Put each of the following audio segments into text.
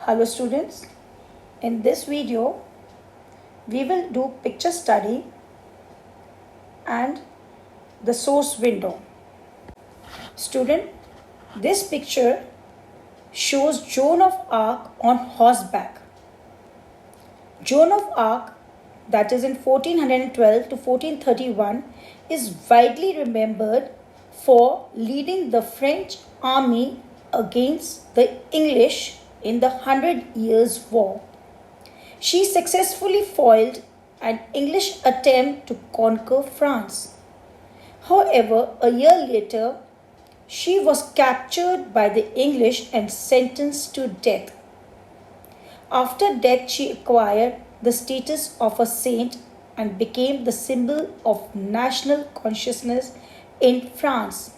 Hello students, in this video we will do picture study and the source window. Student, this picture shows Joan of Arc on horseback. Joan of Arc, that is in 1412 to 1431, is widely remembered for leading the French army against the English in the 100 Years' War. She successfully foiled an English attempt to conquer France. However, a year later, she was captured by the English and sentenced to death. After death, she acquired the status of a saint and became the symbol of national consciousness in France.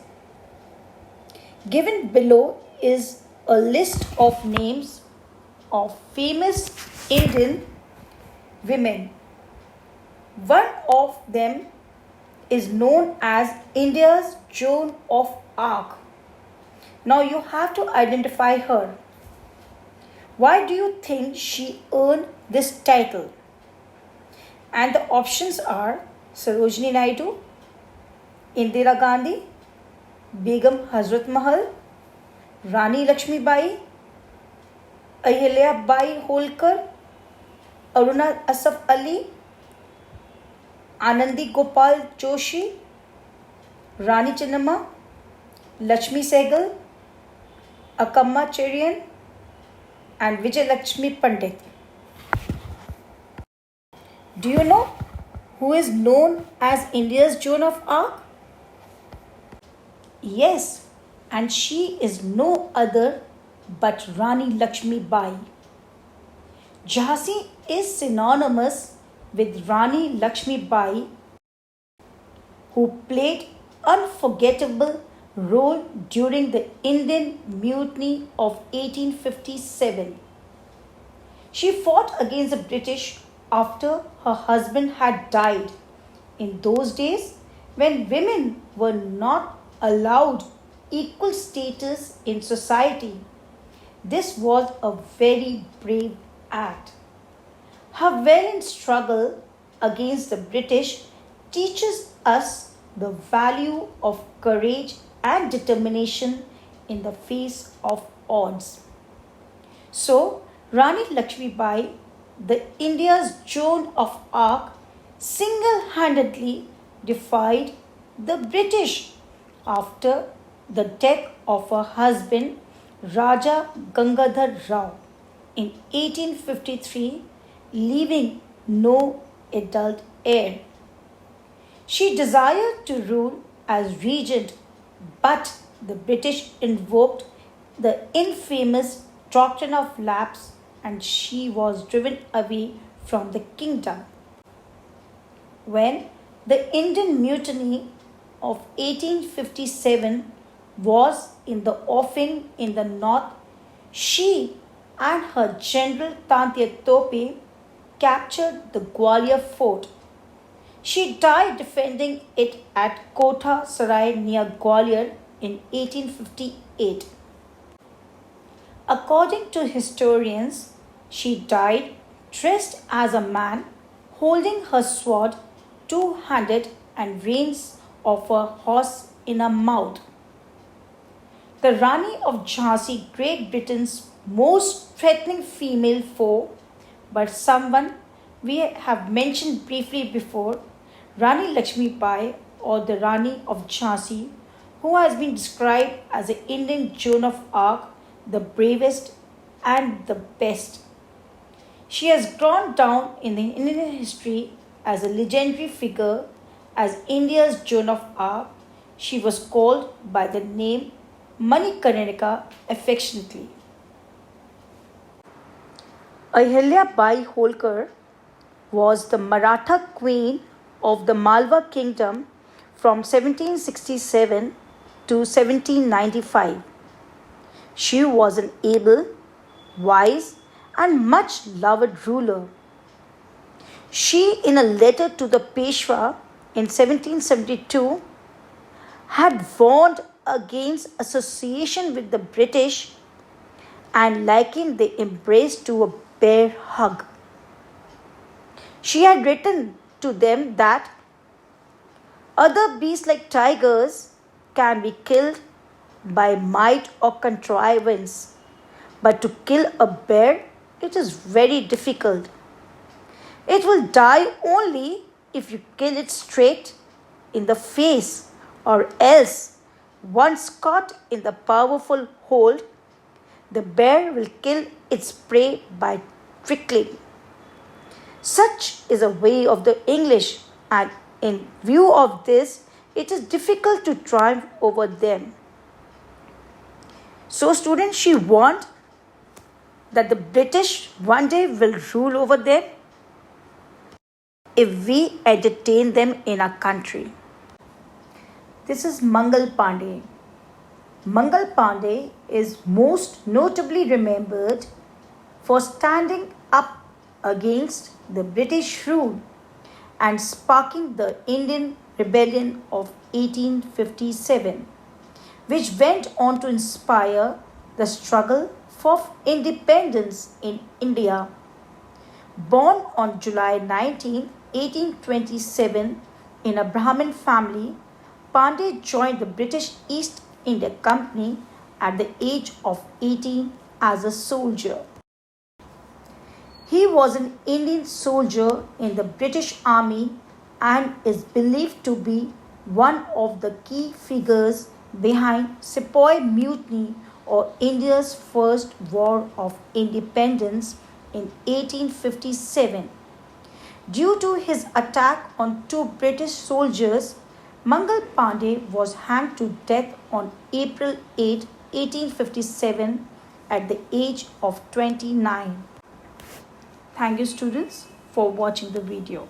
Given below is a list of names of famous Indian women. One of them is known as India's Joan of Arc. Now you have to identify her. Why do you think she earned this title? And the options are Sarojini Naidu, Indira Gandhi, Begum Hazrat Mahal, Rani Lakshmi Bai, Ahilya Bai Holkar, Aruna Asaf Ali, Anandi Gopal Joshi, Rani Chennamma, Lakshmi Sehgal, Akamma Cherian, and Vijay Lakshmi Pandit. Do you know who is known as India's Joan of Arc? Yes, and she is no other but Rani Lakshmi Bai. Jhansi is synonymous with Rani Lakshmi Bai, who played unforgettable role during the Indian Mutiny of 1857. She fought against the British after her husband had died. In those days, when women were not allowed equal status in society, this was a very brave act. Her valiant struggle against the British teaches us the value of courage and determination in the face of odds. So, Rani Lakshmi Bai, the India's Joan of Arc, single-handedly defied the British after the death of her husband Raja Gangadhar Rao in 1853, leaving no adult heir. She desired to rule as regent, but the British invoked the infamous doctrine of lapse and she was driven away from the kingdom. When the Indian Mutiny of 1857 was in the offing in the north, she and her general Tantiya Tope captured the Gwalior fort. She died defending it at Kotha Sarai near Gwalior in 1858. According to historians, she died dressed as a man, holding her sword two-handed and reins of a horse in her mouth. The Rani of Jhansi, Great Britain's most threatening female foe, but someone we have mentioned briefly before, Rani Lakshmi Bai, or the Rani of Jhansi, who has been described as the Indian Joan of Arc, the bravest and the best. She has gone down in the Indian history as a legendary figure as India's Joan of Arc. She was called by the name Manikarnika affectionately. Ahilya Bai Holkar was the Maratha queen of the Malwa kingdom from 1767 to 1795. She was an able, wise, and much loved ruler. She, in a letter to the Peshwa in 1772, had warned against association with the British and likened the embrace to a bear hug. She had written to them that other beasts like tigers can be killed by might or contrivance, but to kill a bear, it is very difficult. It will die only if you kill it straight in the face, or else, once caught in the powerful hold, the bear will kill its prey by trickling. Such is a way of the English, and in view of this, it is difficult to triumph over them. So, students, she warned that the British one day will rule over them if we entertain them in our country. This is Mangal Pandey. Mangal Pandey is most notably remembered for standing up against the British rule and sparking the Indian Rebellion of 1857, which went on to inspire the struggle for independence in India. Born on July 19, 1827, in a Brahmin family, Pandey joined the British East India Company at the age of 18 as a soldier. He was an Indian soldier in the British Army and is believed to be one of the key figures behind Sepoy Mutiny, or India's first war of independence in 1857. Due to his attack on two British soldiers, Mangal Pandey was hanged to death on April 8, 1857 at the age of 29. Thank you, students, for watching the video.